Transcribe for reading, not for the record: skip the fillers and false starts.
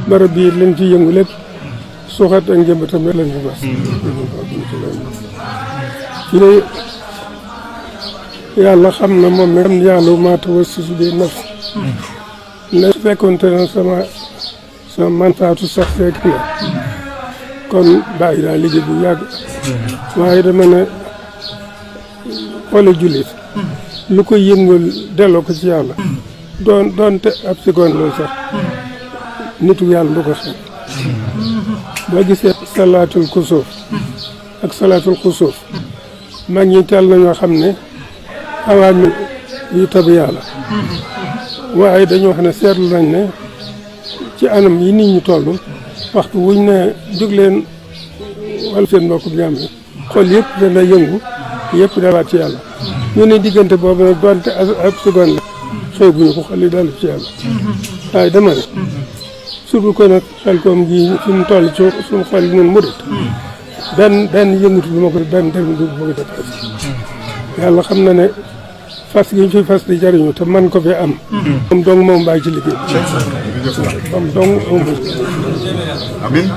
barab bii lañ ci yëngu lépp suuxat ak njëmbatam rek lañ fi bas ci ne yàlla xam na moom mi xam yàlla maa tawassasu bi nafs ne su fekkoonte ne sama manfaatu sax fekk na kon bàyyi naa liggéey bu yàgg waaye dama ne xoole jullit lu ko yëngal delloo ko ci yàlla doonte ab seconde loolu sax nitu yàlla du ko xeeb boo gisee salaatul kusuuf ak salaatul xusuuf mag ñi teel nañoo xam ne awaami yu tabi yàlla waaye dañoo xam ne seetlu nañ ne ci anam yi nit ñi toll waxtu wuñ ne jóg leen wala seen mbokku jàmm yi xol yëpp dana yëngu yëpp dalaat ci yàlla ñu ne diggante boobu nag doonte ab seconde la xëy buñu ko xol yi dalu ci yàlla waaye dama ne surtout ko nag xel koom gi fi mu toll ci suñu xol yi noonu murit benn yëngutu lu ma ko benn def du ma ko dépassé yàlla xam na ne fas gi ñu fi fas di jariñu te man ko fi am moom dong moom bàyyi ci liggéey moom dong moom amiin